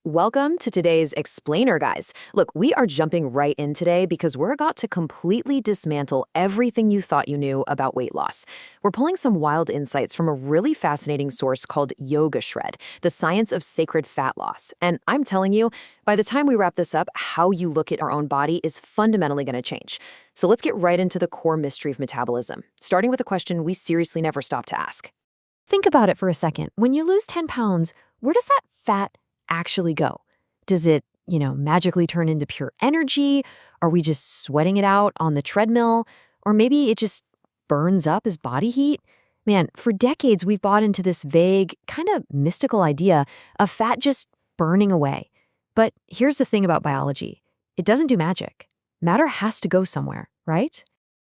Welcome to today's Explainer, guys. Look, we are jumping right in today because we're about to completely dismantle everything you thought you knew about weight loss. We're pulling some wild insights from a really fascinating source called Yoga Shred, the science of sacred fat loss. And I'm telling you, by the time we wrap this up, how you look at our own body is fundamentally going to change. So let's get right into the core mystery of metabolism, starting with a question we seriously never stop to ask. Think about it for a second. When you lose 10 pounds, where does that fat actually go? Does it, magically turn into pure energy? Are we just sweating it out on the treadmill? Or maybe it just burns up as body heat? Man, for decades, we've bought into this vague, kind of mystical idea of fat just burning away. But here's the thing about biology. It doesn't do magic. Matter has to go somewhere, right?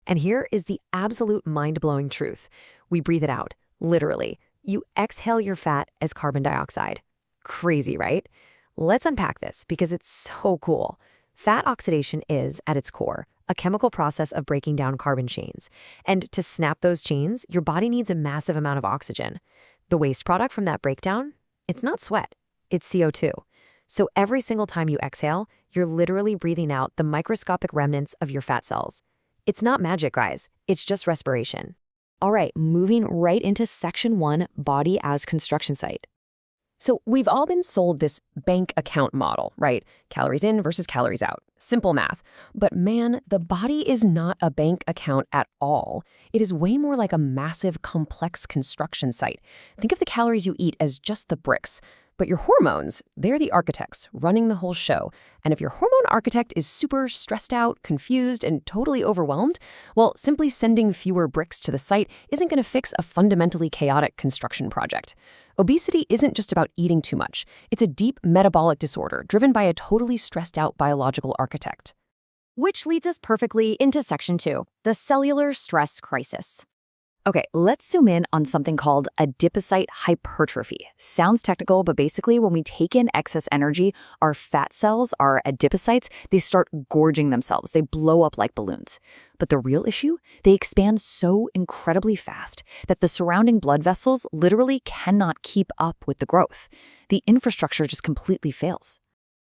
And here is the absolute mind-blowing truth. We breathe it out, literally. You exhale your fat as carbon dioxide. Crazy, right? Let's unpack this because it's so cool. Fat oxidation is, at its core, a chemical process of breaking down carbon chains. And to snap those chains, your body needs a massive amount of oxygen. The waste product from that breakdown? It's not sweat, it's CO2. So every single time you exhale, you're literally breathing out the microscopic remnants of your fat cells. It's not magic, guys. It's just respiration. All right, moving right into section 1, body as construction site. So we've all been sold this bank account model, right? Calories in versus calories out. Simple math. But man, the body is not a bank account at all. It is way more like a massive, complex construction site. Think of the calories you eat as just the bricks. But your hormones, they're the architects running the whole show. And if your hormone architect is super stressed out, confused, and totally overwhelmed, well, simply sending fewer bricks to the site isn't going to fix a fundamentally chaotic construction project. Obesity isn't just about eating too much. It's a deep metabolic disorder driven by a totally stressed out biological architect. Which leads us perfectly into section 2, the cellular stress crisis. Okay, let's zoom in on something called adipocyte hypertrophy. Sounds technical, but basically when we take in excess energy, our fat cells, our adipocytes, they start gorging themselves. They blow up like balloons. But the real issue? They expand so incredibly fast that the surrounding blood vessels literally cannot keep up with the growth. The infrastructure just completely fails.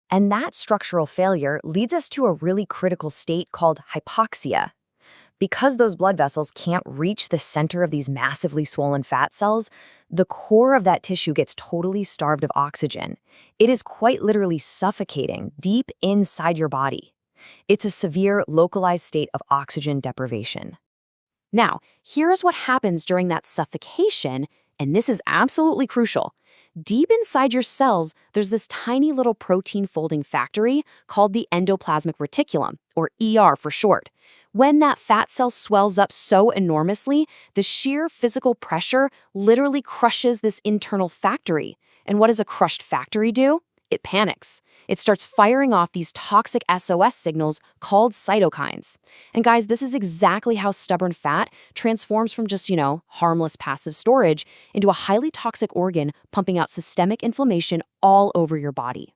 And that structural failure leads us to a really critical state called hypoxia. Because those blood vessels can't reach the center of these massively swollen fat cells, the core of that tissue gets totally starved of oxygen. It is quite literally suffocating deep inside your body. It's a severe, localized state of oxygen deprivation. Now, here's what happens during that suffocation, and this is absolutely crucial. Deep inside your cells, there's this tiny little protein folding factory called the endoplasmic reticulum, or ER for short. When that fat cell swells up so enormously, the sheer physical pressure literally crushes this internal factory. And what does a crushed factory do? It panics. It starts firing off these toxic SOS signals called cytokines. And guys, this is exactly how stubborn fat transforms from just, harmless passive storage into a highly toxic organ pumping out systemic inflammation all over your body.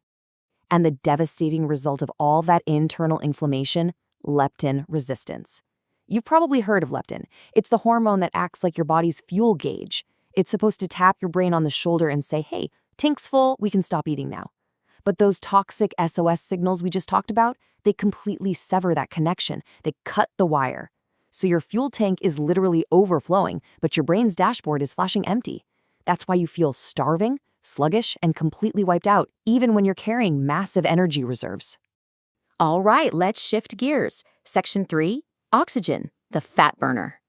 And the devastating result of all that internal inflammation? Leptin resistance. You've probably heard of leptin. It's the hormone that acts like your body's fuel gauge. It's supposed to tap your brain on the shoulder and say, hey, tank's full, we can stop eating now. But those toxic SOS signals we just talked about, they completely sever that connection. They cut the wire. So your fuel tank is literally overflowing, but your brain's dashboard is flashing empty. That's why you feel starving, sluggish, and completely wiped out, even when you're carrying massive energy reserves. All right, let's shift gears. Section 3, oxygen, the fat burner.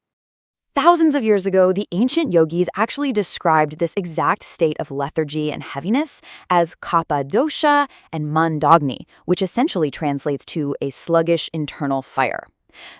Thousands of years ago, the ancient yogis actually described this exact state of lethargy and heaviness as kapha dosha and mandagni, which essentially translates to a sluggish internal fire.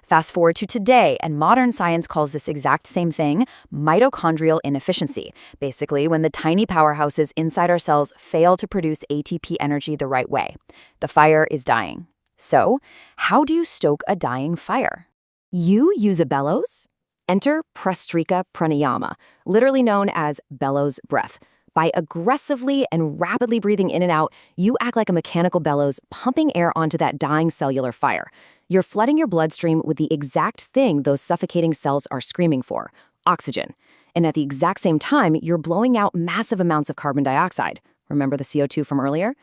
Fast forward to today, and modern science calls this exact same thing mitochondrial inefficiency, basically when the tiny powerhouses inside our cells fail to produce ATP energy the right way. The fire is dying. So, how do you stoke a dying fire? You use a bellows? Enter Prastrika Pranayama, literally known as bellows breath. By aggressively and rapidly breathing in and out, you act like a mechanical bellows, pumping air onto that dying cellular fire. You're flooding your bloodstream with the exact thing those suffocating cells are screaming for, oxygen. And at the exact same time, you're blowing out massive amounts of carbon dioxide. Remember the CO2 from earlier?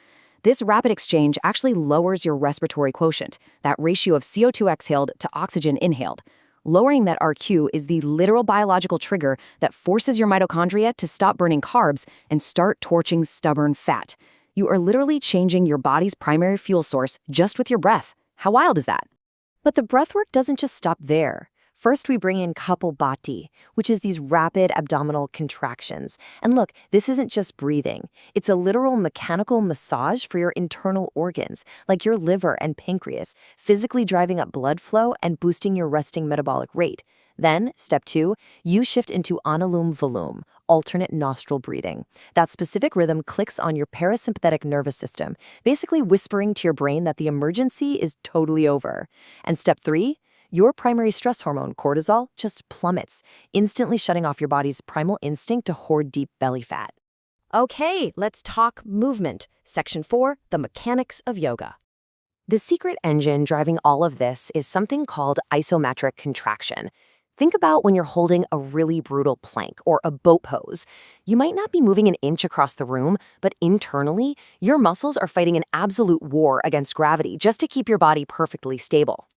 This rapid exchange actually lowers your respiratory quotient, that ratio of CO2 exhaled to oxygen inhaled. Lowering that RQ is the literal biological trigger that forces your mitochondria to stop burning carbs and start torching stubborn fat. You are literally changing your body's primary fuel source just with your breath. How wild is that? But the breathwork doesn't just stop there. First, we bring in Kapalbhati, which is these rapid abdominal contractions. And look, this isn't just breathing. It's a literal mechanical massage for your internal organs, like your liver and pancreas, physically driving up blood flow and boosting your resting metabolic rate. Then, step 2, you shift into Anulom Vilom, alternate nostril breathing. That specific rhythm clicks on your parasympathetic nervous system, basically whispering to your brain that the emergency is totally over. And step 3, your primary stress hormone, cortisol, just plummets, instantly shutting off your body's primal instinct to hoard deep belly fat. Okay, let's talk movement. Section 4, the mechanics of yoga. The secret engine driving all of this is something called isometric contraction. Think about when you're holding a really brutal plank or a boat pose. You might not be moving an inch across the room, but internally, your muscles are fighting an absolute war against gravity just to keep your body perfectly stable.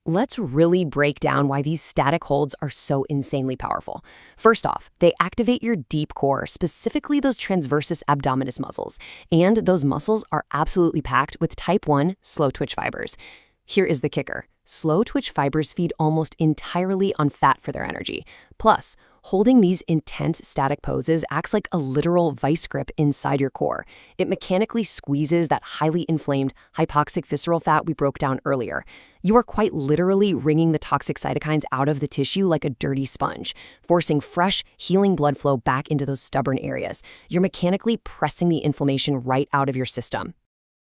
Let's really break down why these static holds are so insanely powerful. First off, they activate your deep core, specifically those transversus abdominis muscles. And those muscles are absolutely packed with type 1 slow twitch fibers. Here is the kicker. Slow twitch fibers feed almost entirely on fat for their energy. Plus, holding these intense static poses acts like a literal vice grip inside your core. It mechanically squeezes that highly inflamed, hypoxic visceral fat we broke down earlier. You are quite literally wringing the toxic cytokines out of the tissue like a dirty sponge, forcing fresh, healing blood flow back into those stubborn areas. You're mechanically pressing the inflammation right out of your system.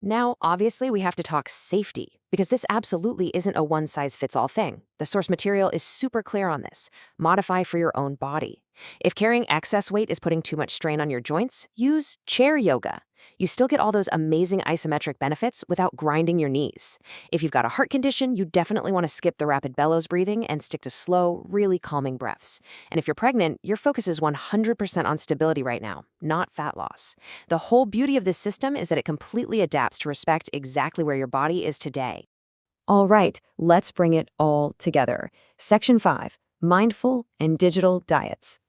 Now, obviously, we have to talk safety, because this absolutely isn't a one-size-fits-all thing. The source material is super clear on this. Modify for your own body. If carrying excess weight is putting too much strain on your joints, use chair yoga. You still get all those amazing isometric benefits without grinding your knees. If you've got a heart condition, you definitely want to skip the rapid bellows breathing and stick to slow, really calming breaths. And if you're pregnant, your focus is 100% on stability right now, not fat loss. The whole beauty of this system is that it completely adapts to respect exactly where your body is today. All right, let's bring it all together. Section 5, mindful and digital diets.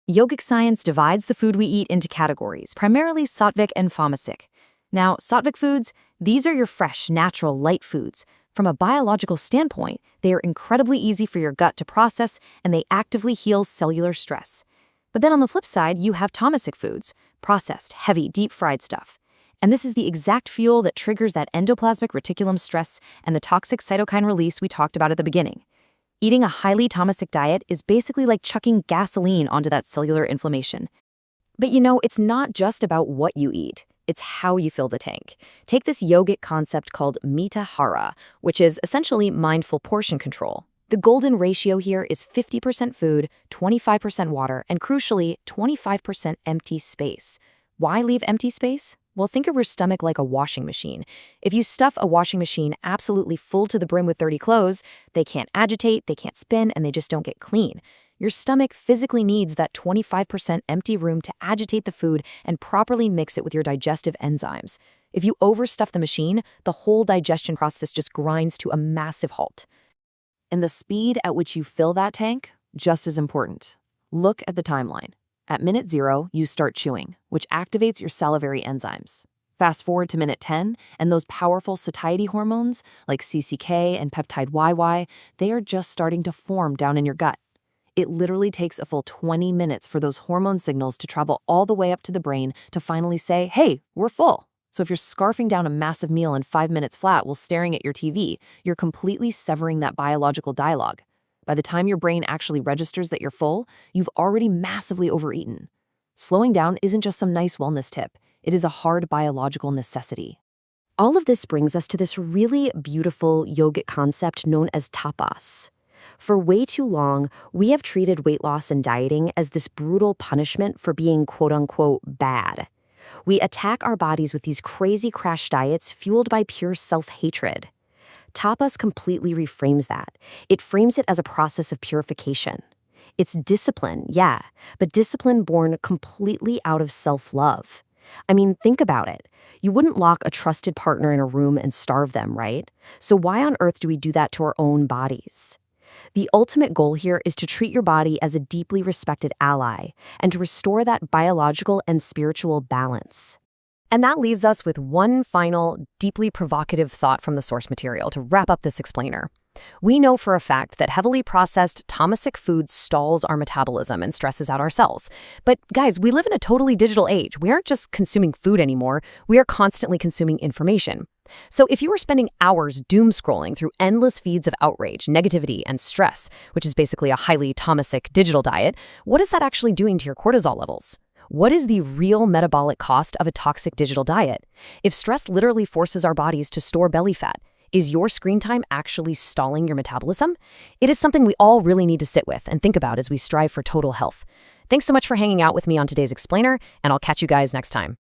Yogic science divides the food we eat into categories, primarily sattvic and tamasic. Now, sattvic foods, these are your fresh, natural, light foods. From a biological standpoint, they are incredibly easy for your gut to process, and they actively heal cellular stress. But then on the flip side, you have tamasic foods, processed, heavy, deep-fried stuff. And this is the exact fuel that triggers that endoplasmic reticulum stress and the toxic cytokine release we talked about at the beginning. Eating a highly tamasic diet is basically like chucking gasoline onto that cellular inflammation. But it's not just about what you eat. It's how you fill the tank. Take this yogic concept called mitahara, which is essentially mindful portion control. The golden ratio here is 50% food, 25% water, and crucially, 25% empty space. Why leave empty space? Well, think of your stomach like a washing machine. If you stuff a washing machine absolutely full to the brim with dirty clothes, they can't agitate, they can't spin, and they just don't get clean. Your stomach physically needs that 25% empty room to agitate the food and properly mix it with your digestive enzymes. If you overstuff the machine, the whole digestion process just grinds to a massive halt. And the speed at which you fill that tank, just as important. Look at the timeline. At minute 0, you start chewing, which activates your salivary enzymes. Fast forward to minute 10, and those powerful satiety hormones, like CCK and peptide YY, they are just starting to form down in your gut. It literally takes a full 20 minutes for those hormone signals to travel all the way up to the brain to finally say, hey, we're full. So if you're scarfing down a massive meal in 5 minutes flat while staring at your TV, you're completely severing that biological dialogue. By the time your brain actually registers that you're full, you've already massively overeaten. Slowing down isn't just some nice wellness tip. It is a hard biological necessity. All of this brings us to this really beautiful yogic concept known as tapas. For way too long, we have treated weight loss and dieting as this brutal punishment for being quote-unquote bad. We attack our bodies with these crazy crash diets fueled by pure self-hatred. Tapas completely reframes that. It frames it as a process of purification. It's discipline, yeah, but discipline born completely out of self-love. I mean, think about it. You wouldn't lock a trusted partner in a room and starve them, right? So why on earth do we do that to our own bodies? The ultimate goal here is to treat your body as a deeply respected ally and to restore that biological and spiritual balance. And that leaves us with one final, deeply provocative thought from the source material to wrap up this explainer. We know for a fact that heavily processed tamasic food stalls our metabolism and stresses out our cells. But guys, we live in a totally digital age. We aren't just consuming food anymore. We are constantly consuming information. So if you were spending hours doom scrolling through endless feeds of outrage, negativity, and stress, which is basically a highly tamasic digital diet, what is that actually doing to your cortisol levels? What is the real metabolic cost of a toxic digital diet? If stress literally forces our bodies to store belly fat, is your screen time actually stalling your metabolism? It is something we all really need to sit with and think about as we strive for total health. Thanks so much for hanging out with me on today's explainer, and I'll catch you guys next time.